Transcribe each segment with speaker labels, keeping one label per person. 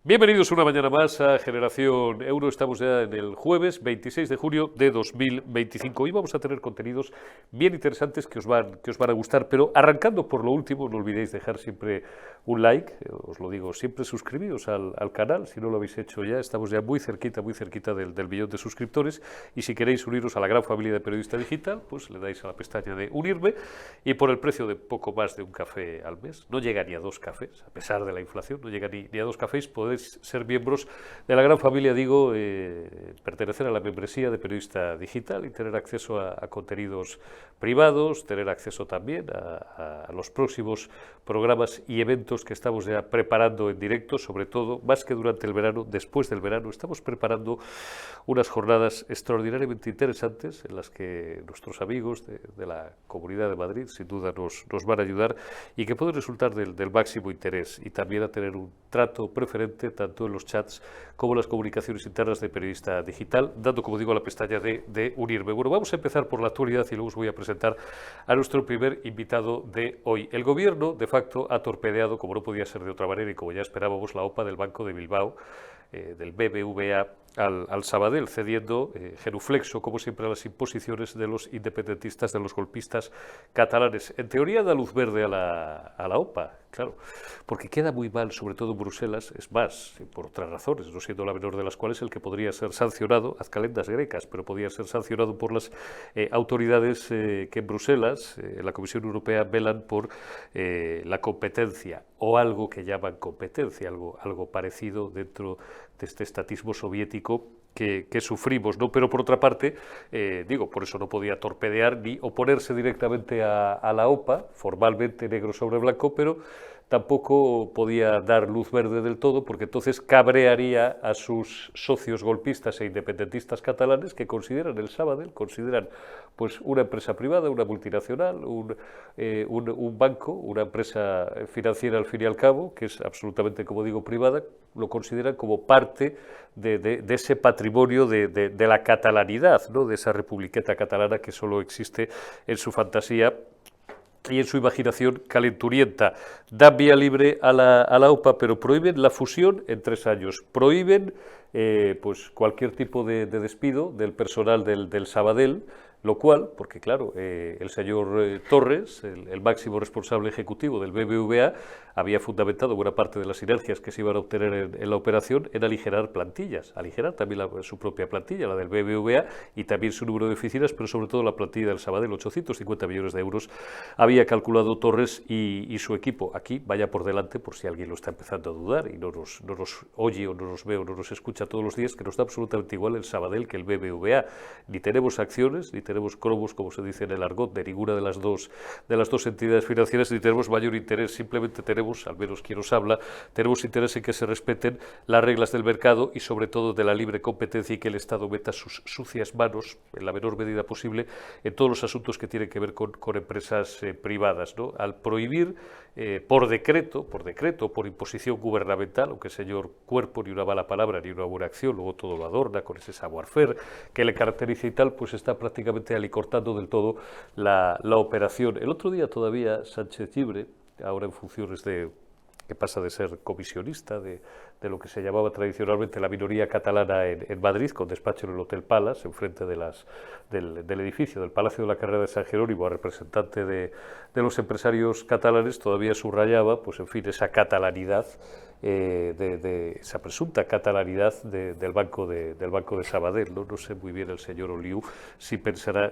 Speaker 1: Bienvenidos una mañana más a Generación Euro. Estamos ya en el jueves 26 de junio de 2025. Hoy vamos a tener contenidos bien interesantes que os van a gustar, pero arrancando por lo último, no olvidéis dejar siempre un like, os lo digo siempre, suscribíos al canal, si no lo habéis hecho ya, estamos ya muy cerquita del millón de suscriptores, y si queréis uniros a la gran familia de Periodista Digital, pues le dais a la pestaña de unirme, y por el precio de poco más de un café al mes, no llega ni a 2 cafés, a pesar de la inflación, no llega ni a 2 cafés, podéis ser miembros de la gran familia, digo, pertenecer a la membresía de Periodista Digital y tener acceso a contenidos privados, tener acceso también a los próximos programas y eventos que estamos ya preparando en directo, sobre todo, más que durante el verano, después del verano, estamos preparando unas jornadas extraordinariamente interesantes en las que nuestros amigos de la Comunidad de Madrid sin duda nos van a ayudar y que pueden resultar del máximo interés, y también a tener un trato preferente tanto en los chats como en las comunicaciones internas de Periodista Digital, dando, como digo, a la pestaña de unirme. Bueno, vamos a empezar por la actualidad y luego os voy a presentar a nuestro primer invitado de hoy. El gobierno, de facto, ha torpedeado, como no podía ser de otra manera y como ya esperábamos, la OPA del Banco de Bilbao, del BBVA, al Sabadell, cediendo genuflexo, como siempre, a las imposiciones de los independentistas, de los golpistas catalanes. En teoría da luz verde a la OPA, claro, porque queda muy mal, sobre todo en Bruselas, es más, por otras razones, no siendo la menor de las cuales el que podría ser sancionado, haz calendas grecas, pero podría ser sancionado por las autoridades que en Bruselas, en la Comisión Europea, velan por la competencia, o algo que llaman competencia, algo parecido dentro de este estatismo soviético que sufrimos, ¿no? Pero por otra parte, digo, por eso no podía torpedear ni oponerse directamente a la OPA, formalmente negro sobre blanco, pero tampoco podía dar luz verde del todo, porque entonces cabrearía a sus socios golpistas e independentistas catalanes que consideran el Sabadell, consideran pues una empresa privada, una multinacional, un banco, una empresa financiera al fin y al cabo, que es absolutamente, como digo, privada, lo consideran como parte de ese patrimonio de la catalanidad, ¿no? De esa republiqueta catalana que solo existe en su fantasía y en su imaginación calenturienta. Dan vía libre a la OPA, pero prohíben la fusión en 3 años. Prohíben pues cualquier tipo de despido del personal del Sabadell, lo cual, porque claro, el señor Torres, el máximo responsable ejecutivo del BBVA, había fundamentado buena parte de las sinergias que se iban a obtener en la operación en aligerar plantillas, aligerar también su propia plantilla, la del BBVA, y también su número de oficinas, pero sobre todo la plantilla del Sabadell, 850 millones de euros, había calculado Torres y su equipo. Aquí, vaya por delante, por si alguien lo está empezando a dudar y no nos oye o no nos ve o no nos escucha todos los días, que nos da absolutamente igual el Sabadell que el BBVA. Ni tenemos acciones, ni tenemos cromos, como se dice en el argot, de ninguna de las dos entidades financieras, ni tenemos mayor interés, simplemente tenemos, al menos quien os habla, tenemos interés en que se respeten las reglas del mercado y sobre todo de la libre competencia, y que el Estado meta sus sucias manos, en la menor medida posible, en todos los asuntos que tienen que ver con empresas privadas, ¿no? Al prohibir por decreto, por imposición gubernamental, aunque el señor Cuerpo ni una mala palabra ni una buena acción, luego todo lo adorna con ese savoir-faire que le caracteriza y tal, pues está prácticamente alicortando del todo la operación. El otro día todavía Sánchez Llibre, ahora en funciones que pasa de ser comisionista de lo que se llamaba tradicionalmente la minoría catalana en Madrid, con despacho en el Hotel Palace, enfrente del edificio del Palacio de la Carrera de San Jerónimo, a representante de los empresarios catalanes, todavía subrayaba, pues en fin, esa catalanidad, esa presunta catalanidad del banco de Sabadell, ¿no? No sé muy bien el señor Oliu si pensará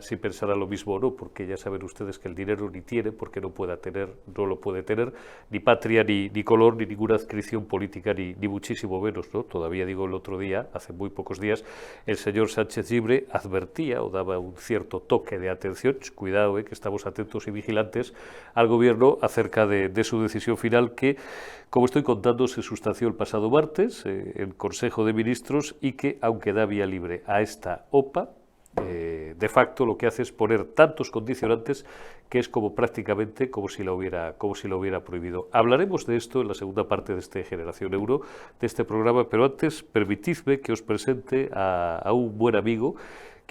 Speaker 1: lo mismo o no, porque ya saben ustedes que el dinero ni tiene, porque no lo puede tener ni patria, ni color, ni ninguna adscripción política, ni muchísimo menos, ¿no? Todavía digo, el otro día, hace muy pocos días, el señor Sánchez Llibre advertía o daba un cierto toque de atención, cuidado, que estamos atentos y vigilantes al gobierno acerca de su decisión final, que, como estoy contando, se sustanció el pasado martes en Consejo de Ministros, y que, aunque da vía libre a esta OPA, de facto lo que hace es poner tantos condicionantes que es como prácticamente como si lo hubiera prohibido. Hablaremos de esto en la segunda parte de este Generación Euro, de este programa, pero antes permitidme que os presente a un buen amigo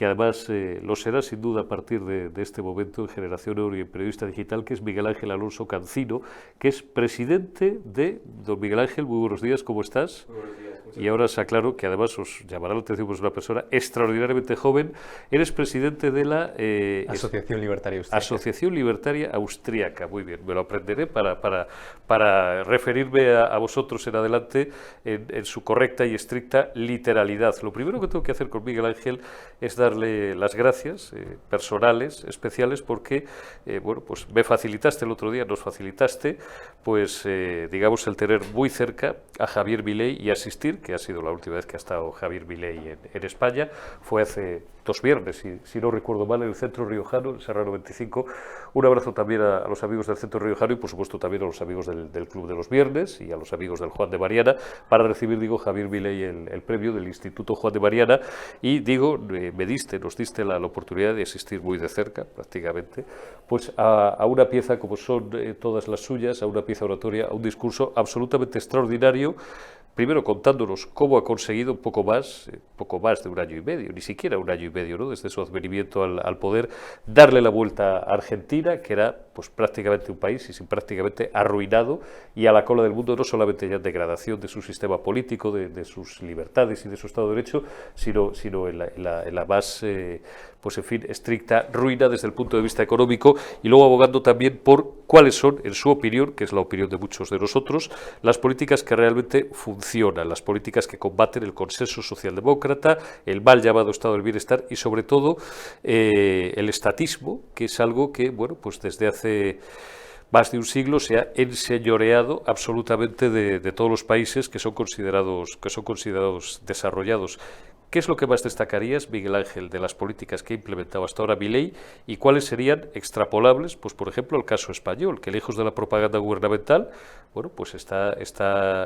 Speaker 1: que además lo será sin duda a partir de este momento en Generación Euro y en Periodista Digital, que es Miguel Ángel Alonso Cancino, que es presidente de... Don Miguel Ángel, muy buenos días, ¿cómo estás?
Speaker 2: Muy buenos días.
Speaker 1: Y ahora os aclaro que además os llamará la atención, pues una persona extraordinariamente joven. Eres presidente de la...
Speaker 2: Asociación Libertaria Austríaca.
Speaker 1: Asociación Libertaria Austríaca, muy bien, me lo aprenderé para referirme a vosotros en adelante en su correcta y estricta literalidad. Lo primero que tengo que hacer con Miguel Ángel es darle las gracias personales, especiales, porque bueno, pues me facilitaste el otro día, nos facilitaste, pues digamos, el tener muy cerca a Javier Milei y asistir, que ha sido la última vez que ha estado Javier Milei en España, fue hace 2 viernes, si no recuerdo mal, en el Centro Riojano, en Serrano 25. Un abrazo también a los amigos del Centro Riojano y, por supuesto, también a los amigos del Club de los Viernes y a los amigos del Juan de Mariana, para recibir, digo, Javier Milei el premio del Instituto Juan de Mariana. Y, digo, nos diste la oportunidad de asistir muy de cerca, prácticamente, pues a una pieza como son todas las suyas, a una pieza oratoria, a un discurso absolutamente extraordinario. Primero contándonos cómo ha conseguido un poco más de 1 año y medio, ni siquiera 1 año y medio, ¿no?, desde su advenimiento al poder, darle la vuelta a Argentina, que era pues prácticamente un país y prácticamente arruinado y a la cola del mundo, no solamente ya en degradación de su sistema político, de sus libertades y de su Estado de Derecho, sino en la más, pues en fin, estricta ruina desde el punto de vista económico, y luego abogando también por cuáles son, en su opinión, que es la opinión de muchos de nosotros, las políticas que realmente funcionan, las políticas que combaten el consenso socialdemócrata, el mal llamado Estado del Bienestar y, sobre todo, el estatismo, que es algo que, bueno, pues desde hace más de un siglo se ha enseñoreado absolutamente de todos los países que son considerados desarrollados. ¿Qué es lo que más destacarías, Miguel Ángel, de las políticas que ha implementado hasta ahora Milei y cuáles serían extrapolables, pues por ejemplo, al caso español, que lejos de la propaganda gubernamental, bueno, pues está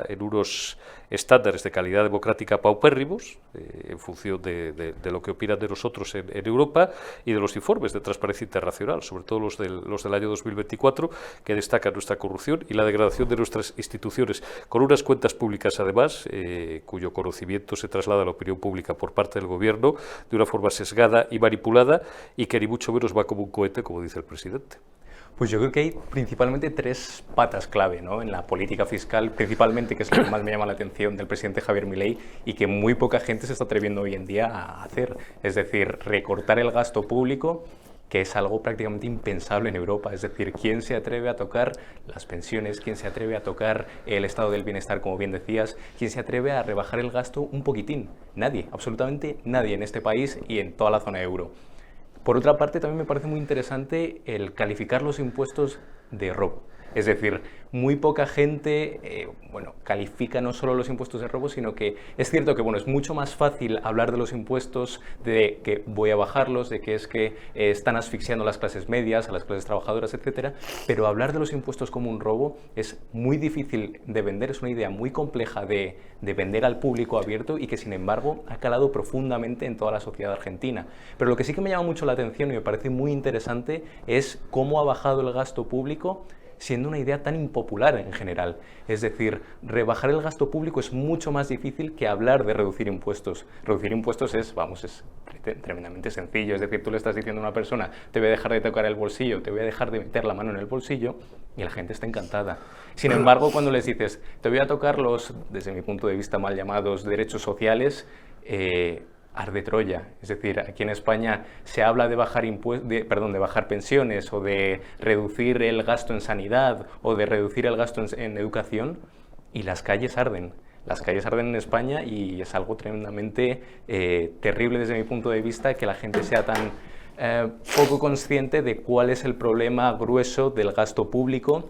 Speaker 1: en unos estándares de calidad democrática paupérrimos, en función de lo que opinan de nosotros en Europa y de los informes de Transparencia Internacional, sobre todo los del año 2024, que destacan nuestra corrupción y la degradación de nuestras instituciones, con unas cuentas públicas además, cuyo conocimiento se traslada a la opinión pública por parte del gobierno de una forma sesgada y manipulada, y que ni mucho menos va como un cohete, como dice el presidente.
Speaker 2: Pues yo creo que hay principalmente 3 patas clave, ¿no?, en la política fiscal, principalmente, que es lo que más me llama la atención del presidente Javier Milei y que muy poca gente se está atreviendo hoy en día a hacer. Es decir, recortar el gasto público, que es algo prácticamente impensable en Europa. Es decir, ¿quién se atreve a tocar las pensiones? ¿Quién se atreve a tocar el estado del bienestar, como bien decías? ¿Quién se atreve a rebajar el gasto un poquitín? Nadie, absolutamente nadie en este país y en toda la zona euro. Por otra parte, también me parece muy interesante el calificar los impuestos de robo. Es decir, muy poca gente califica no solo los impuestos de robo, sino que es cierto que es mucho más fácil hablar de los impuestos, de que voy a bajarlos, de que es que están asfixiando a las clases medias, a las clases trabajadoras, etcétera, pero hablar de los impuestos como un robo es muy difícil de vender, es una idea muy compleja de vender al público abierto y que, sin embargo, ha calado profundamente en toda la sociedad argentina. Pero lo que sí que me llama mucho la atención y me parece muy interesante es cómo ha bajado el gasto público, siendo una idea tan impopular en general. Es decir, rebajar el gasto público es mucho más difícil que hablar de reducir impuestos. Reducir impuestos es tremendamente sencillo. Es decir, tú le estás diciendo a una persona, te voy a dejar de tocar el bolsillo, te voy a dejar de meter la mano en el bolsillo, y la gente está encantada. Sin embargo, cuando les dices, te voy a tocar los, desde mi punto de vista, mal llamados derechos sociales, arde Troya. Es decir, aquí en España se habla de bajar pensiones, o de reducir el gasto en sanidad, o de reducir el gasto en educación, y las calles arden. Las calles arden en España y es algo tremendamente terrible desde mi punto de vista que la gente sea tan poco consciente de cuál es el problema grueso del gasto público.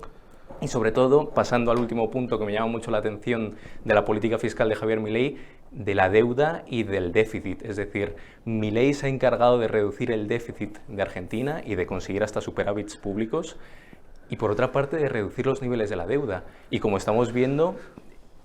Speaker 2: Y sobre todo, pasando al último punto que me llama mucho la atención de la política fiscal de Javier Milei, de la deuda y del déficit. Es decir, Milei se ha encargado de reducir el déficit de Argentina y de conseguir hasta superávits públicos, y por otra parte de reducir los niveles de la deuda. Y como estamos viendo,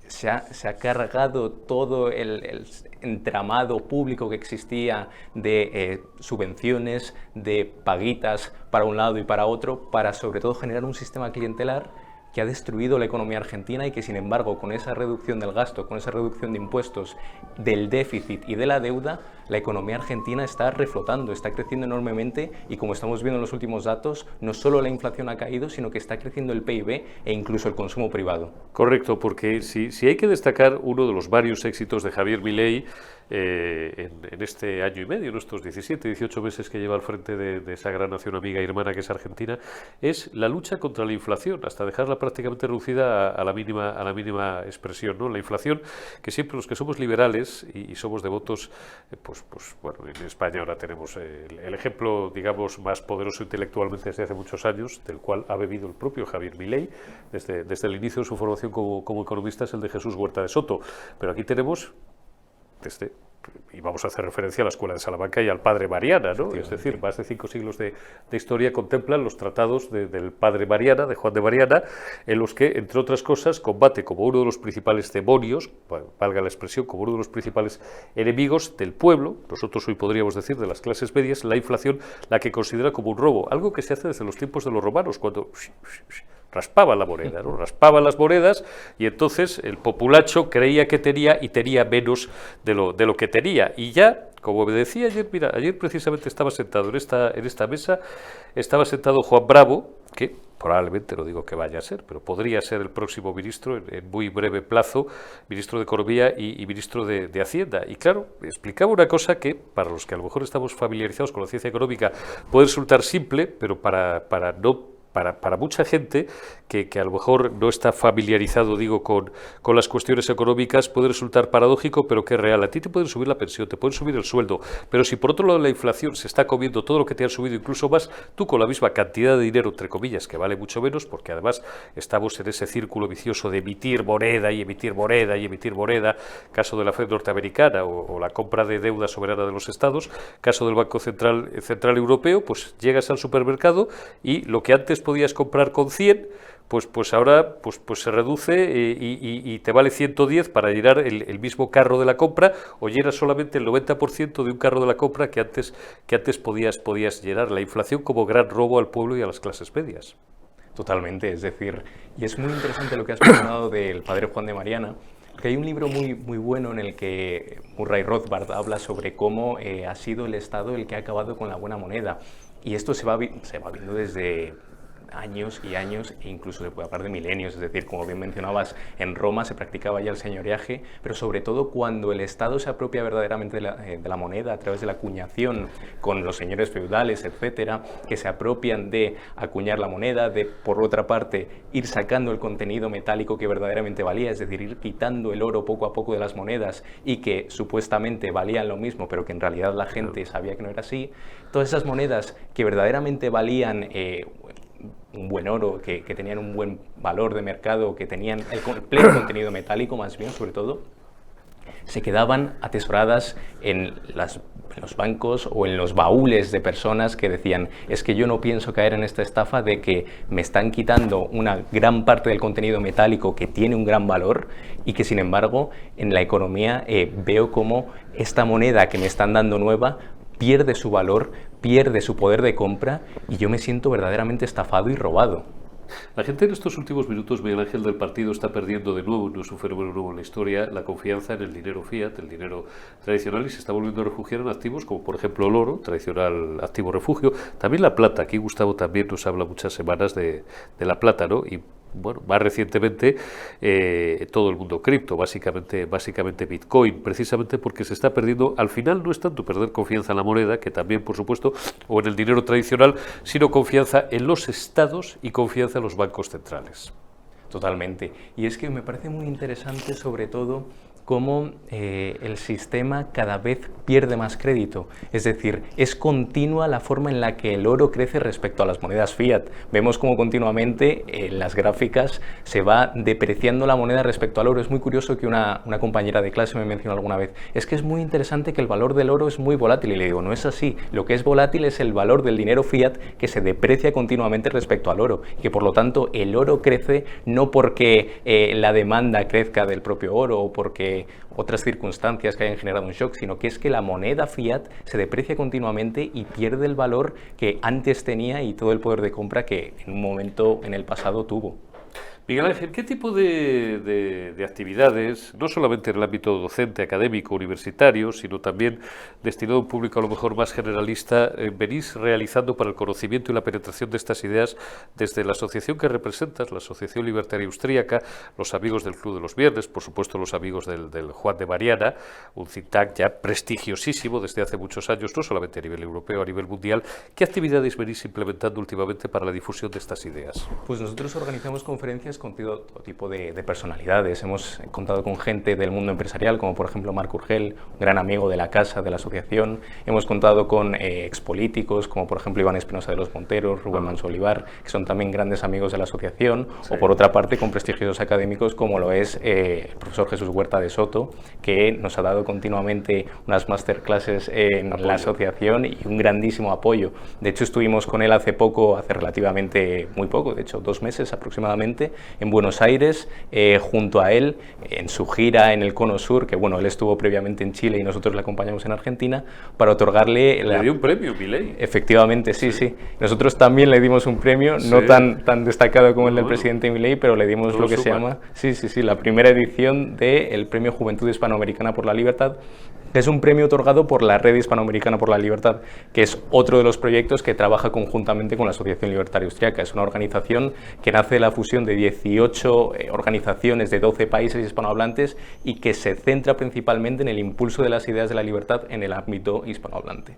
Speaker 2: se ha cargado todo el entramado público que existía de subvenciones, de paguitas para un lado y para otro, para sobre todo generar un sistema clientelar que ha destruido la economía argentina y que, sin embargo, con esa reducción del gasto, con esa reducción de impuestos, del déficit y de la deuda, la economía argentina está reflotando, está creciendo enormemente y como estamos viendo en los últimos datos, no solo la inflación ha caído, sino que está creciendo el PIB e incluso el consumo privado.
Speaker 1: Correcto, porque si hay que destacar uno de los varios éxitos de Javier Milei en este año y medio, en estos 17, 18 meses que lleva al frente de esa gran nación amiga y hermana que es Argentina, es la lucha contra la inflación, hasta dejarla prácticamente reducida a la mínima expresión, ¿no? La inflación, que siempre los que somos liberales y somos devotos, pues bueno, en España ahora tenemos el ejemplo, digamos, más poderoso intelectualmente desde hace muchos años, del cual ha bebido el propio Javier Milei, desde el inicio de su formación como economista, es el de Jesús Huerta de Soto. Pero aquí tenemos y vamos a hacer referencia a la Escuela de Salamanca y al Padre Mariana, ¿no? Es decir, más de 5 siglos de historia contemplan los tratados del Padre Mariana, de Juan de Mariana, en los que, entre otras cosas, combate como uno de los principales demonios, valga la expresión, como uno de los principales enemigos del pueblo, nosotros hoy podríamos decir de las clases medias, la inflación, la que considera como un robo, algo que se hace desde los tiempos de los romanos, cuando raspaban la moneda, ¿no? Raspaban las monedas y entonces el populacho creía que tenía y tenía menos de lo que tenía. Y ya, como me decía ayer, mira, ayer precisamente estaba sentado en esta mesa, estaba sentado Juan Bravo, que probablemente, no digo que vaya a ser, pero podría ser el próximo ministro en muy breve plazo, ministro de Economía y ministro de Hacienda. Y claro, explicaba una cosa que, para los que a lo mejor estamos familiarizados con la ciencia económica, puede resultar simple, pero para mucha gente que a lo mejor no está familiarizado, digo, con las cuestiones económicas, puede resultar paradójico, pero que es real. A ti te pueden subir la pensión, te pueden subir el sueldo, pero si por otro lado la inflación se está comiendo todo lo que te han subido, incluso más, tú con la misma cantidad de dinero, entre comillas, que vale mucho menos, porque además estamos en ese círculo vicioso de emitir moneda y emitir moneda y emitir moneda, caso de la Fed norteamericana o la compra de deuda soberana de los estados, caso del Banco Central Europeo, pues llegas al supermercado y lo que antes podías comprar con 100, pues ahora pues se reduce y te vale 110 para llenar el mismo carro de la compra, o llenas solamente el 90% de un carro de la compra que antes podías llenar. La inflación como gran robo al pueblo y a las clases medias.
Speaker 2: Totalmente, es decir, y es muy interesante lo que has mencionado del padre Juan de Mariana, que hay un libro muy bueno en el que Murray Rothbard habla sobre cómo ha sido el Estado el que ha acabado con la buena moneda. Y esto se va viendo desde años y años, e incluso se puede hablar de milenios, es decir, como bien mencionabas, en Roma se practicaba ya el señoreaje, pero sobre todo cuando el Estado se apropia verdaderamente de la moneda a través de la acuñación con los señores feudales, etcétera, que se apropian de acuñar la moneda, de, por otra parte, ir sacando el contenido metálico que verdaderamente valía, es decir, ir quitando el oro poco a poco de las monedas y que supuestamente valían lo mismo, pero que en realidad la gente sabía que no era así. Todas esas monedas que verdaderamente valían un buen oro, que tenían un buen valor de mercado, que tenían el pleno contenido metálico, más bien, sobre todo, se quedaban atesoradas en los bancos o en los baúles de personas que decían: es que yo no pienso caer en esta estafa de que me están quitando una gran parte del contenido metálico que tiene un gran valor y que, sin embargo, en la economía veo como esta moneda que me están dando nueva pierde su valor, pierde su poder de compra y yo me siento verdaderamente estafado y robado.
Speaker 1: La gente en estos últimos minutos, Miguel Ángel, del partido está perdiendo de nuevo, no es un fenómeno nuevo en la historia, la confianza en el dinero fiat, el dinero tradicional, y se está volviendo a refugiar en activos como por ejemplo el oro, tradicional activo refugio, también la plata. Aquí Gustavo también nos habla muchas semanas de la plata, ¿no? Y bueno, más recientemente todo el mundo cripto, básicamente Bitcoin, precisamente porque se está perdiendo. Al final no es tanto perder confianza en la moneda, que también, por supuesto, o en el dinero tradicional, sino confianza en los estados y confianza en los bancos centrales.
Speaker 2: Totalmente. Y es que me parece muy interesante, sobre todo, cómo el sistema cada vez pierde más crédito. Es decir, es continua la forma en la que el oro crece respecto a las monedas fiat. Vemos cómo continuamente en las gráficas se va depreciando la moneda respecto al oro. Es muy curioso que una compañera de clase me mencionó alguna vez: es que es muy interesante que el valor del oro es muy volátil. Y le digo: no es así. Lo que es volátil es el valor del dinero fiat, que se deprecia continuamente respecto al oro. Y que por lo tanto el oro crece no porque la demanda crezca del propio oro o porque otras circunstancias que hayan generado un shock, sino que es que la moneda fiat se deprecia continuamente y pierde el valor que antes tenía y todo el poder de compra que en un momento en el pasado tuvo.
Speaker 1: Miguel Ángel, ¿qué tipo de actividades, no solamente en el ámbito docente, académico, universitario, sino también destinado a un público a lo mejor más generalista, venís realizando para el conocimiento y la penetración de estas ideas desde la asociación que representas, la Asociación Libertaria Austríaca, los amigos del Club de los Viernes, por supuesto los amigos del Juan de Mariana, un think tank ya prestigiosísimo desde hace muchos años, no solamente a nivel europeo, a nivel mundial? ¿Qué actividades venís implementando últimamente para la difusión de estas ideas?
Speaker 2: Pues nosotros organizamos conferencias con todo tipo de personalidades. Hemos contado con gente del mundo empresarial, como por ejemplo Marc Urgell, un gran amigo de la casa, de la asociación. Hemos contado con expolíticos, como por ejemplo Iván Espinosa de los Monteros, Rubén Manso Olivar, que son también grandes amigos de la asociación, sí. O por otra parte con prestigiosos académicos, como lo es el profesor Jesús Huerta de Soto, que nos ha dado continuamente unas masterclasses en la asociación y un grandísimo apoyo. De hecho, estuvimos con él hace relativamente muy poco, de hecho 2 meses aproximadamente, en Buenos Aires, junto a él, en su gira en el Cono Sur, que bueno, él estuvo previamente en Chile y nosotros le acompañamos en Argentina, para otorgarle...
Speaker 1: Le dio un premio, Milei.
Speaker 2: Efectivamente, sí. Nosotros también le dimos un premio, sí. No tan destacado como el del presidente Milei, pero le dimos lo que se llama, la primera edición del Premio Juventud Hispanoamericana por la Libertad, que es un premio otorgado por la Red Hispanoamericana por la Libertad, que es otro de los proyectos que trabaja conjuntamente con la Asociación Libertaria Austríaca. Es una organización que nace de la fusión de 18 organizaciones de 12 países hispanohablantes y que se centra principalmente en el impulso de las ideas de la libertad en el ámbito hispanohablante.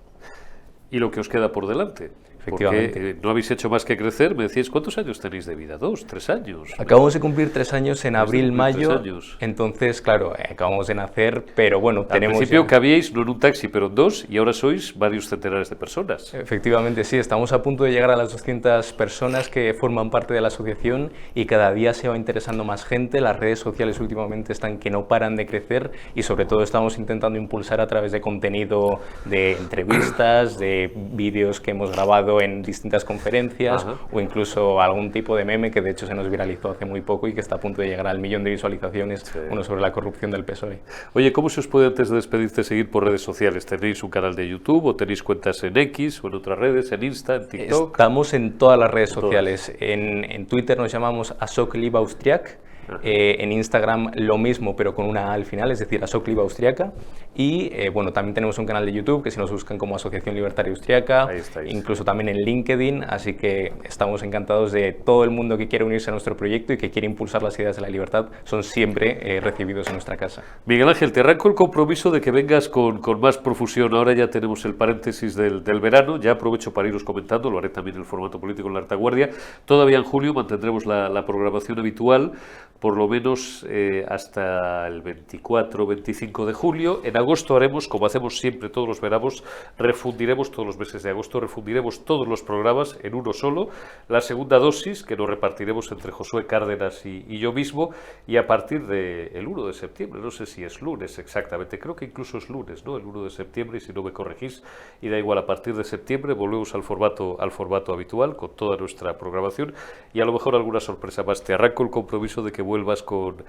Speaker 1: ¿Y lo que os queda por delante?
Speaker 2: Efectivamente.
Speaker 1: Porque no habéis hecho más que crecer. Me decíais, ¿cuántos años tenéis de vida? 2, 3 años.
Speaker 2: Acabamos de cumplir 3 años en abril, mayo. Entonces, claro, acabamos de nacer, pero bueno, tenemos...
Speaker 1: Al principio cabíais no en un taxi, pero en 2, y ahora sois varios centenares de personas.
Speaker 2: Efectivamente, sí. Estamos a punto de llegar a las 200 personas que forman parte de la asociación y cada día se va interesando más gente. Las redes sociales últimamente están que no paran de crecer y sobre todo estamos intentando impulsar a través de contenido de entrevistas, de vídeos que hemos grabado en distintas conferencias. Ajá. O incluso algún tipo de meme que de hecho se nos viralizó hace muy poco y que está a punto de llegar al 1 millón de visualizaciones, sí. Uno sobre la corrupción del PSOE.
Speaker 1: Oye, ¿cómo se os puede, antes de despedirte, seguir por redes sociales? ¿Tenéis un canal de YouTube o tenéis cuentas en X o en otras redes, en Insta, en TikTok?
Speaker 2: Estamos en todas las redes sociales. En Twitter nos llamamos Asok Liba Austriac. En Instagram lo mismo, pero con una A al final, es decir, Asok Liba Austriaca. Y bueno, también tenemos un canal de YouTube que si nos buscan como Asociación Libertaria Austriaca, incluso también en LinkedIn, así que estamos encantados de todo el mundo que quiere unirse a nuestro proyecto y que quiere impulsar las ideas de la libertad, son siempre recibidos en nuestra casa.
Speaker 1: Miguel Ángel, te arranco el compromiso de que vengas con más profusión. Ahora ya tenemos el paréntesis del verano, ya aprovecho para iros comentando, lo haré también en el formato político en la retaguardia. Todavía en julio mantendremos la programación habitual, por lo menos hasta el 24-25 de julio. En agosto haremos, como hacemos siempre todos los veranos, refundiremos todos los meses de agosto, refundiremos todos los programas en uno solo, la segunda dosis, que nos repartiremos entre Josué Cárdenas y yo mismo, y a partir del 1 de septiembre, no sé si es lunes exactamente, creo que incluso es lunes, ¿no? El 1 de septiembre, y si no me corregís, y da igual, a partir de septiembre volvemos al formato habitual, con toda nuestra programación, y a lo mejor alguna sorpresa más. Te arranco el compromiso de que vuelvas con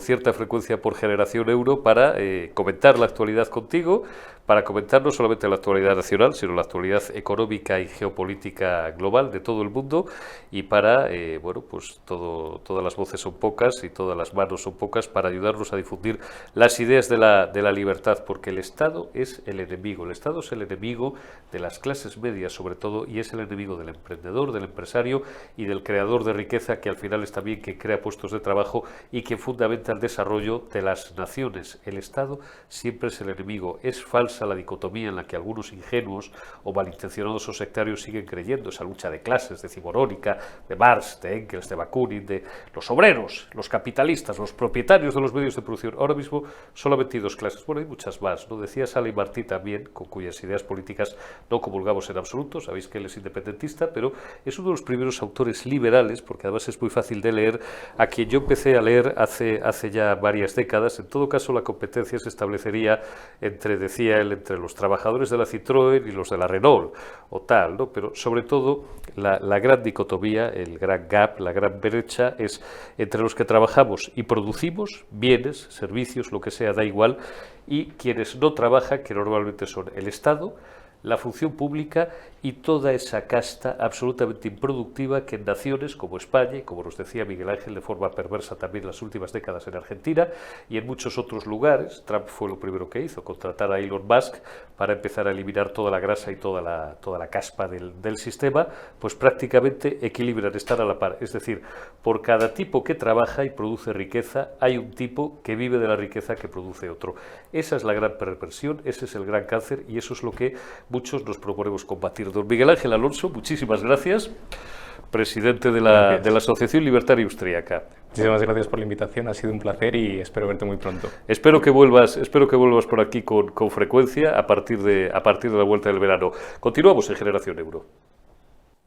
Speaker 1: cierta frecuencia por Generación Euro para comentar la actualidad contigo, para comentar no solamente la actualidad nacional, sino la actualidad económica y geopolítica global de todo el mundo, y para, bueno, pues todas las voces son pocas y todas las manos son pocas para ayudarnos a difundir las ideas de la libertad, porque el Estado es el enemigo de las clases medias sobre todo, y es el enemigo del emprendedor, del empresario y del creador de riqueza, que al final es también quien crea puestos de trabajo y que fundamenta el desarrollo de las naciones. El Estado siempre es el enemigo. Es falsa la dicotomía en la que algunos ingenuos o malintencionados o sectarios siguen creyendo, esa lucha de clases decimonónica, de Marx, de Engels, de Bakunin, de los obreros, los capitalistas, los propietarios de los medios de producción. Ahora mismo solamente hay 2 clases, bueno, hay muchas más, ¿no? Decía Sala y Martí también, con cuyas ideas políticas no comulgamos en absoluto, sabéis que él es independentista, pero es uno de los primeros autores liberales, porque además es muy fácil de leer, a quien yo empecé a leer hace ya varias décadas. En todo caso, la competencia se establecería decía él, entre los trabajadores de la Citroën y los de la Renault, o tal, ¿no? Pero sobre todo, la gran dicotomía, el gran gap, la gran brecha es entre los que trabajamos y producimos bienes, servicios, lo que sea, da igual, y quienes no trabajan, que normalmente son el Estado, la función pública y toda esa casta absolutamente improductiva que en naciones como España, y como nos decía Miguel Ángel de forma perversa también en las últimas décadas en Argentina y en muchos otros lugares, Trump fue lo primero que hizo, contratar a Elon Musk para empezar a eliminar toda la grasa y toda la caspa del sistema, pues prácticamente equilibran, están a la par. Es decir, por cada tipo que trabaja y produce riqueza, hay un tipo que vive de la riqueza que produce otro. Esa es la gran perversión, ese es el gran cáncer y eso es lo que muchos nos proponemos combatir. Don Miguel Ángel Alonso, muchísimas gracias, presidente de la Asociación Libertaria Austríaca.
Speaker 2: Muchísimas gracias por la invitación, ha sido un placer y espero verte muy pronto.
Speaker 1: Espero que vuelvas por aquí con frecuencia a partir de la vuelta del verano. Continuamos en Generación Euro.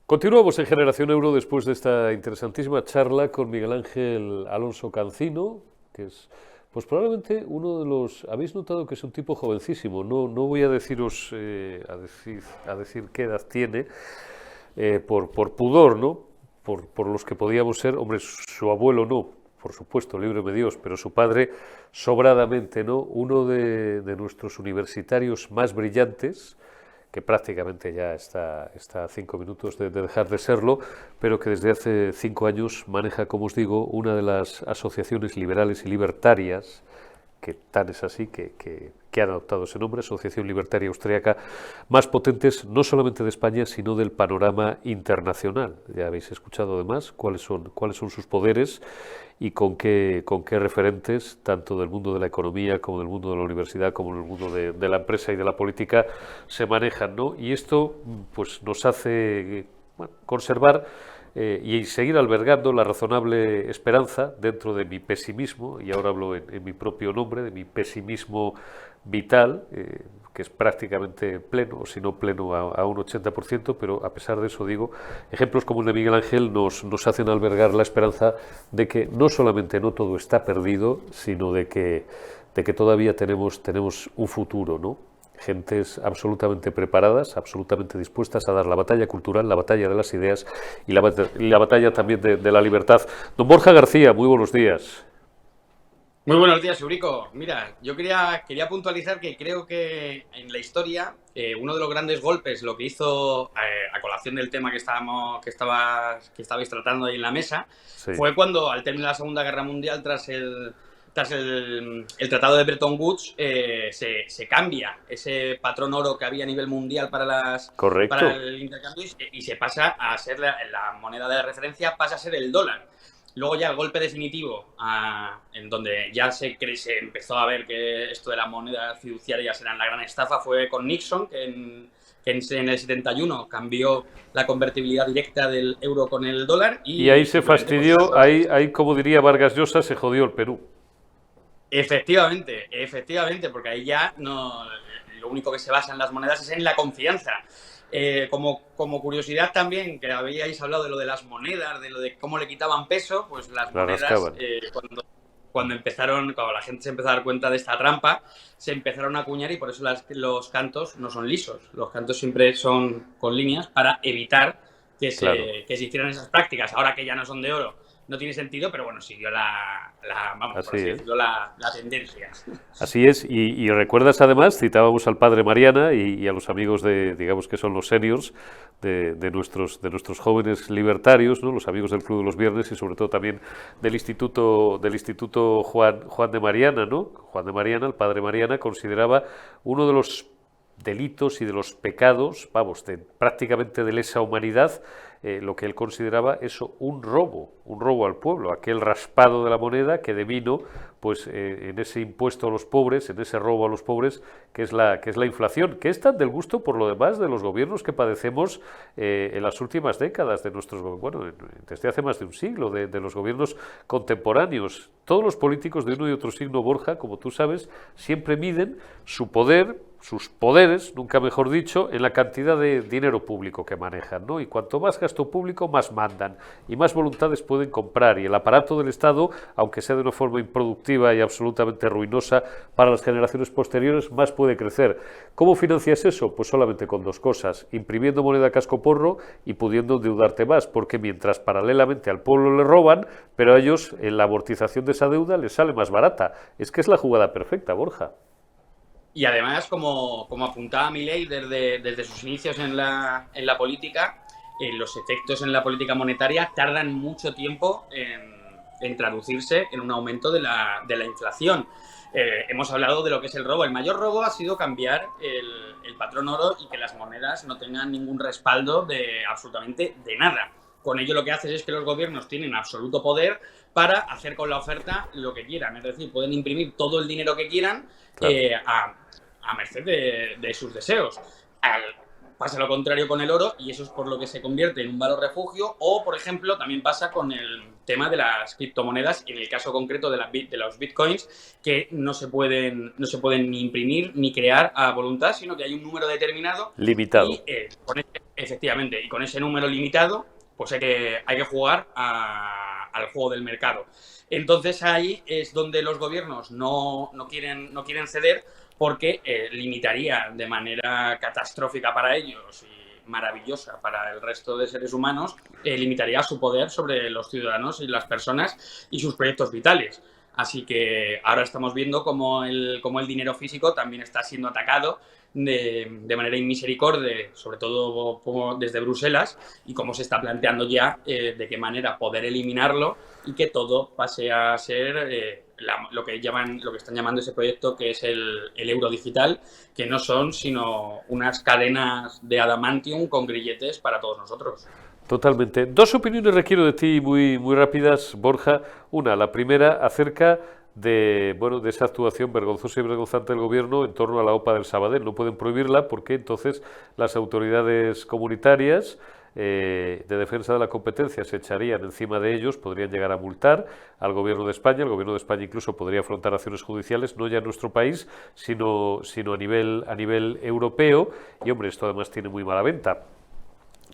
Speaker 1: Continuamos en Generación Euro después de esta interesantísima charla con Miguel Ángel Alonso Cancino, que es pues probablemente uno de los... Habéis notado que es un tipo jovencísimo, no voy a deciros, a decir qué edad tiene, por pudor, ¿no? Por los que podíamos ser, hombre, su abuelo no, por supuesto, líbreme Dios, pero su padre sobradamente, ¿no? Uno de nuestros universitarios más brillantes, que prácticamente ya está a 5 minutos de dejar de serlo, pero que desde hace 5 años maneja, como os digo, una de las asociaciones liberales y libertarias, que tan es así que han adoptado ese nombre, Asociación Libertaria Austríaca, más potentes no solamente de España, sino del panorama internacional. Ya habéis escuchado además cuáles son sus poderes y con qué referentes, tanto del mundo de la economía como del mundo de la universidad, como del mundo de la empresa y de la política, se manejan, ¿no? Y esto pues nos hace conservar y seguir albergando la razonable esperanza dentro de mi pesimismo, y ahora hablo en mi propio nombre, de mi pesimismo vital, que es prácticamente pleno, o si no pleno a un 80%, pero a pesar de eso digo, ejemplos como el de Miguel Ángel nos hacen albergar la esperanza de que no solamente no todo está perdido, sino de que todavía tenemos un futuro, ¿no? Gentes absolutamente preparadas, absolutamente dispuestas a dar la batalla cultural, la batalla de las ideas y la batalla también de la libertad. Don Borja García, muy buenos días.
Speaker 3: Muy buenos días, Eurico. Mira, yo quería puntualizar que creo que en la historia uno de los grandes golpes, lo que hizo a colación del tema que estabais tratando ahí en la mesa, sí, fue cuando al término de la Segunda Guerra Mundial, tras el Tratado de Bretton Woods, se cambia ese patrón oro que había a nivel mundial para el intercambio y se pasa a ser la moneda de referencia, pasa a ser el dólar. Luego ya el golpe definitivo, en donde ya se empezó a ver que esto de la moneda fiduciaria será la gran estafa, fue con Nixon, que en el 71 cambió la convertibilidad directa del euro con el dólar. Y
Speaker 1: ahí se fastidió, ahí como diría Vargas Llosa, se jodió el Perú.
Speaker 3: Efectivamente, porque ahí ya no, lo único que se basa en las monedas es en la confianza. Como curiosidad también, que habíais hablado de lo de las monedas, de lo de cómo le quitaban peso, pues las monedas, cuando la gente se empezó a dar cuenta de esta trampa, se empezaron a acuñar y por eso los cantos no son lisos. Los cantos siempre son con líneas para evitar que se hicieran esas prácticas. Ahora que ya no son de oro, no tiene sentido, pero bueno, siguió la tendencia.
Speaker 1: Así es, y recuerdas además, citábamos al padre Mariana y a los amigos digamos que son los seniors de nuestros jóvenes libertarios, ¿no? Los amigos del Club de los Viernes y sobre todo también del Instituto Juan de Mariana, ¿no? Juan de Mariana, el padre Mariana, consideraba uno de los delitos y de los pecados, prácticamente de lesa humanidad, lo que él consideraba eso un robo al pueblo, aquel raspado de la moneda que devino pues en ese impuesto a los pobres, en ese robo a los pobres, que es la inflación, que es tan del gusto por lo demás de los gobiernos que padecemos en las últimas décadas, desde hace más de un siglo, de los gobiernos contemporáneos. Todos los políticos de uno y otro signo, Borja, como tú sabes, siempre miden su poder, sus poderes, nunca mejor dicho, en la cantidad de dinero público que manejan, ¿no? Y cuanto más gasto público, más mandan y más voluntades pueden comprar. Y el aparato del Estado, aunque sea de una forma improductiva y absolutamente ruinosa para las generaciones posteriores, más puede crecer. ¿Cómo financias eso? Pues solamente con dos cosas: imprimiendo moneda cascoporro y pudiendo endeudarte más, porque mientras paralelamente al pueblo le roban, pero a ellos en la amortización de esa deuda les sale más barata. Es que es la jugada perfecta, Borja.
Speaker 3: Y además, como apuntaba Milei desde sus inicios en la política, los efectos en la política monetaria tardan mucho tiempo en traducirse en un aumento de la inflación. Hemos hablado de lo que es el robo. El mayor robo ha sido cambiar el patrón oro y que las monedas no tengan ningún respaldo de absolutamente de nada. Con ello lo que haces es que los gobiernos tienen absoluto poder para hacer con la oferta lo que quieran. Es decir, pueden imprimir todo el dinero que quieran, claro, a merced de sus deseos. Pasa lo contrario con el oro y eso es por lo que se convierte en un valor refugio. O, por ejemplo, también pasa con el tema de las criptomonedas, en el caso concreto de los bitcoins, que no se pueden ni imprimir ni crear a voluntad, sino que hay un número determinado.
Speaker 1: Limitado.
Speaker 3: Y, efectivamente, y con ese número limitado, pues hay que jugar al juego del mercado. Entonces ahí es donde los gobiernos no quieren ceder, porque limitaría de manera catastrófica para ellos y maravillosa para el resto de seres humanos, limitaría su poder sobre los ciudadanos y las personas y sus proyectos vitales. Así que ahora estamos viendo cómo el dinero físico también está siendo atacado de manera inmisericordia, sobre todo desde Bruselas, y cómo se está planteando ya de qué manera poder eliminarlo y que todo pase a ser lo que están llamando ese proyecto, que es el euro digital, que no son sino unas cadenas de adamantium con grilletes para todos nosotros.
Speaker 1: Totalmente. Dos opiniones requiero de ti muy, muy rápidas, Borja. Una, la primera, acerca de esa actuación vergonzosa y vergonzante del gobierno en torno a la OPA del Sabadell. No pueden prohibirla porque entonces las autoridades comunitarias de defensa de la competencia se echarían encima de ellos, podrían llegar a multar al gobierno de España. El gobierno de España incluso podría afrontar acciones judiciales, no ya en nuestro país, sino a nivel europeo. Y hombre, esto además tiene muy mala venta.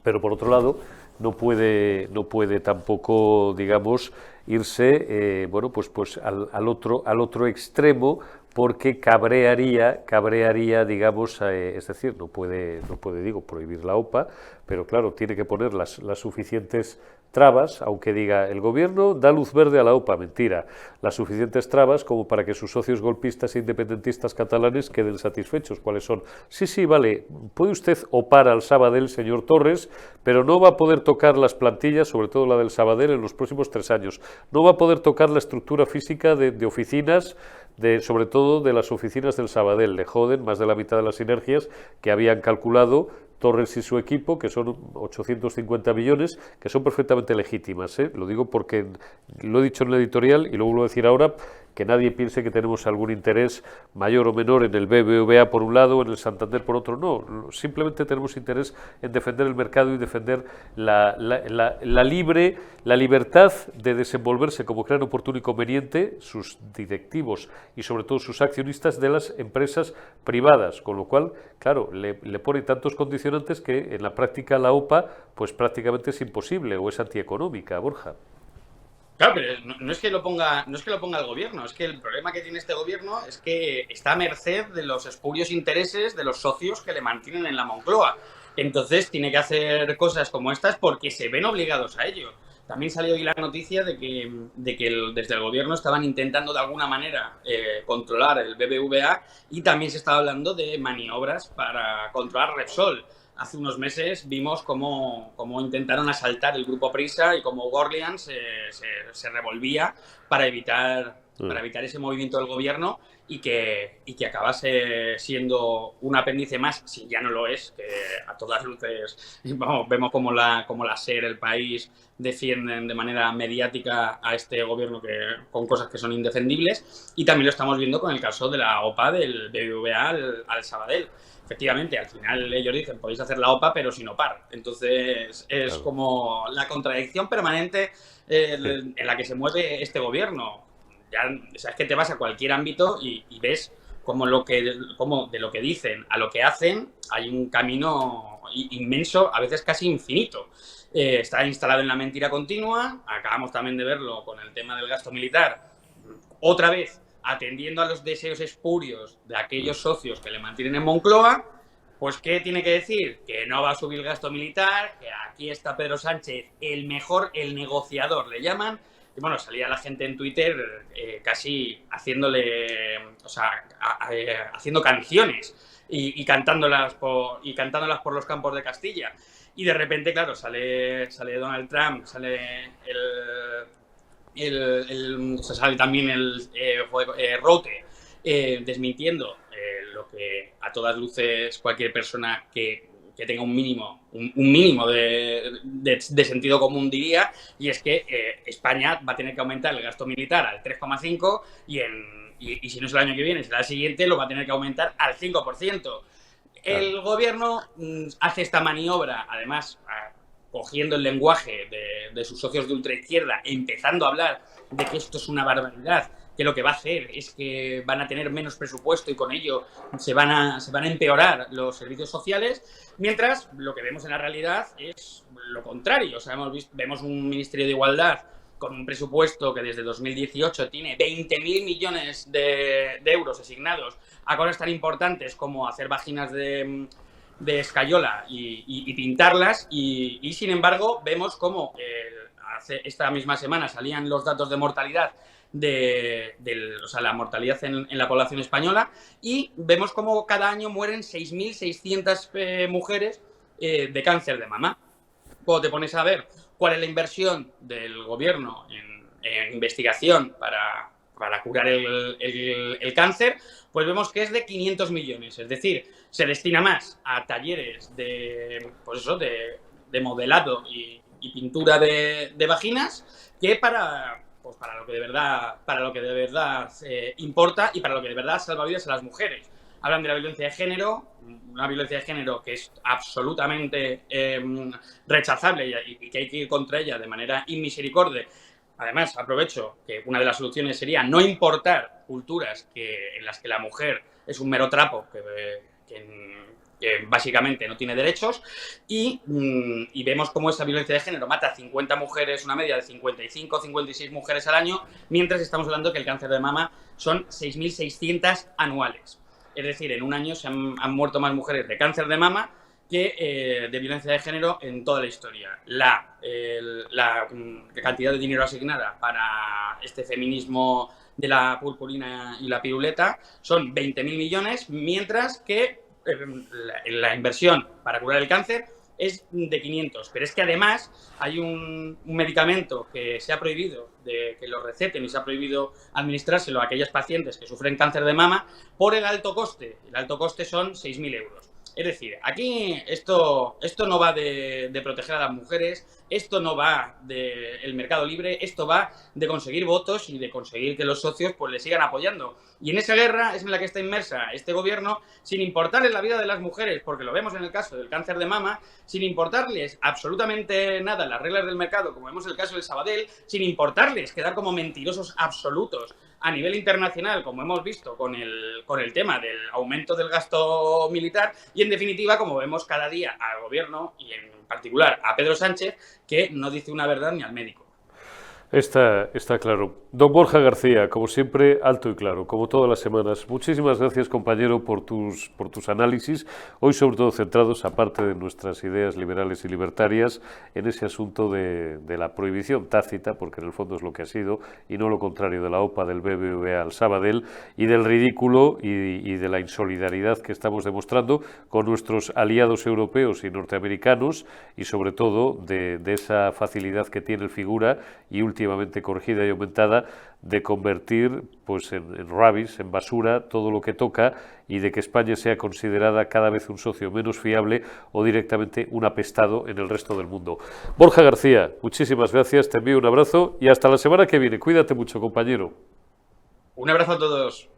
Speaker 1: Pero por otro lado, no puede tampoco, digamos, irse pues al otro extremo, porque cabrearía, digamos, es decir, no puede, digo, prohibir la OPA, pero claro, tiene que poner las suficientes trabas, aunque diga el gobierno da luz verde a la OPA, mentira, las suficientes trabas como para que sus socios golpistas e independentistas catalanes queden satisfechos. ¿Cuáles son? Sí, vale, puede usted opar al Sabadell, señor Torres, pero no va a poder tocar las plantillas, sobre todo la del Sabadell, en los próximos 3 años. No va a poder tocar la estructura física de oficinas, sobre todo de las oficinas del Sabadell. Le joden más de la mitad de las sinergias que habían calculado Torres y su equipo, que son 850 millones, que son perfectamente legítimas, ¿eh? Lo digo porque lo he dicho en la editorial y lo vuelvo a decir ahora, que nadie piense que tenemos algún interés mayor o menor en el BBVA por un lado o en el Santander por otro. No, simplemente tenemos interés en defender el mercado y defender la libertad de desenvolverse como crean oportuno y conveniente sus directivos y sobre todo sus accionistas de las empresas privadas, con lo cual, claro, le pone tantos condicionantes que en la práctica la OPA pues prácticamente es imposible o es antieconómica, Borja.
Speaker 3: Claro, pero no es que lo ponga el gobierno, es que el problema que tiene este gobierno es que está a merced de los espurios intereses de los socios que le mantienen en la Moncloa. Entonces tiene que hacer cosas como estas porque se ven obligados a ello. También salió hoy la noticia de que desde el gobierno estaban intentando de alguna manera controlar el BBVA, y también se estaba hablando de maniobras para controlar Repsol. Hace unos meses vimos cómo intentaron asaltar el grupo Prisa y cómo Gorlian se revolvía para evitar ese movimiento del gobierno y que acabase siendo un apéndice más, si ya no lo es, que a todas luces vemos como la SER, El País, defienden de manera mediática a este gobierno con cosas que son indefendibles, y también lo estamos viendo con el caso de la OPA del BBVA al Sabadell. Efectivamente, al final ellos dicen, podéis hacer la OPA, pero sin OPAR. Entonces es claro, como la contradicción permanente en la que se mueve este gobierno. Ya, o sea, es que te vas a cualquier ámbito y ves como de lo que dicen a lo que hacen hay un camino inmenso, a veces casi infinito. Está instalado en la mentira continua. Acabamos también de verlo con el tema del gasto militar. Otra vez, atendiendo a los deseos espurios de aquellos socios que le mantienen en Moncloa, pues ¿qué tiene que decir? Que no va a subir el gasto militar, que aquí está Pedro Sánchez, el negociador le llaman, y bueno, salía la gente en Twitter casi haciéndole, o sea, haciendo canciones y cantándolas por los campos de Castilla. Y de repente, claro, sale Donald Trump, sale sale también Rote, desmintiendo lo que a todas luces cualquier persona que tenga un mínimo de sentido común diría, y es que España va a tener que aumentar el gasto militar al 3,5 y si no es el año que viene, será el siguiente, lo va a tener que aumentar al 5%. El gobierno hace esta maniobra, además, cogiendo el lenguaje de sus socios de ultraizquierda, empezando a hablar de que esto es una barbaridad, que lo que va a hacer es que van a tener menos presupuesto y con ello se van a empeorar los servicios sociales, mientras lo que vemos en la realidad es lo contrario. O sea, vemos un Ministerio de Igualdad con un presupuesto que desde 2018 tiene 20.000 millones de euros asignados a cosas tan importantes como hacer vaginas de escayola y pintarlas, y sin embargo vemos cómo esta misma semana salían los datos de mortalidad o sea, la mortalidad en la población española, y vemos cómo cada año mueren 6.600 mujeres de cáncer de mama. Cuando te pones a ver cuál es la inversión del gobierno en investigación para curar el cáncer, pues vemos que es de 500 millones. Es decir, se destina más a talleres de modelado y pintura de vaginas que para lo que de verdad importa y para lo que de verdad salva vidas a las mujeres. Hablan de la violencia de género, una violencia de género que es absolutamente rechazable y que hay que ir contra ella de manera inmisericordia. Además, aprovecho que una de las soluciones sería no importar culturas en las que la mujer es un mero trapo que básicamente no tiene derechos, y vemos cómo esa violencia de género mata a 50 mujeres, una media de 55 56 mujeres al año, mientras estamos hablando que el cáncer de mama son 6.600 anuales. Es decir, en un año se han muerto más mujeres de cáncer de mama que de violencia de género en toda la historia. La cantidad de dinero asignada para este feminismo de la purpurina y la piruleta son 20.000 millones, mientras que la inversión para curar el cáncer es de 500. Pero es que además hay un medicamento que se ha prohibido que lo receten y se ha prohibido administrárselo a aquellas pacientes que sufren cáncer de mama por el alto coste. El alto coste son 6.000 euros. Es decir, aquí esto no va de proteger a las mujeres, esto no va del mercado libre, esto va de conseguir votos y de conseguir que los socios pues le sigan apoyando. Y en esa guerra es en la que está inmersa este gobierno, sin importarles la vida de las mujeres, porque lo vemos en el caso del cáncer de mama, sin importarles absolutamente nada las reglas del mercado, como vemos en el caso del Sabadell, sin importarles quedar como mentirosos absolutos a nivel internacional, como hemos visto con el tema del aumento del gasto militar, y en definitiva, como vemos cada día al gobierno y en particular a Pedro Sánchez, que no dice una verdad ni al médico.
Speaker 1: Está claro. Don Borja García, como siempre, alto y claro, como todas las semanas. Muchísimas gracias, compañero, por tus análisis, hoy sobre todo centrados, aparte de nuestras ideas liberales y libertarias, en ese asunto de la prohibición tácita, porque en el fondo es lo que ha sido, y no lo contrario de la OPA del BBVA al Sabadell, y del ridículo y de la insolidaridad que estamos demostrando con nuestros aliados europeos y norteamericanos, y sobre todo de esa facilidad que tiene el figura y últimamente corregida y aumentada de convertir pues en rubbish, en basura, todo lo que toca, y de que España sea considerada cada vez un socio menos fiable o directamente un apestado en el resto del mundo. Borja García, muchísimas gracias, te envío un abrazo y hasta la semana que viene. Cuídate mucho, compañero.
Speaker 3: Un abrazo a todos.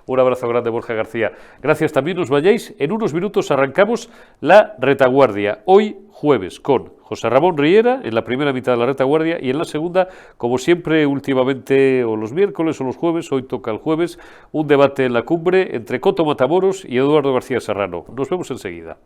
Speaker 1: Un abrazo grande, Borja García. Gracias, también os vayáis. En unos minutos arrancamos la retaguardia. Hoy jueves con José Ramón Riera en la primera mitad de la retaguardia y en la segunda, como siempre últimamente, o los miércoles o los jueves, hoy toca el jueves, un debate en la cumbre entre Coto Matamoros y Eduardo García Serrano. Nos vemos enseguida.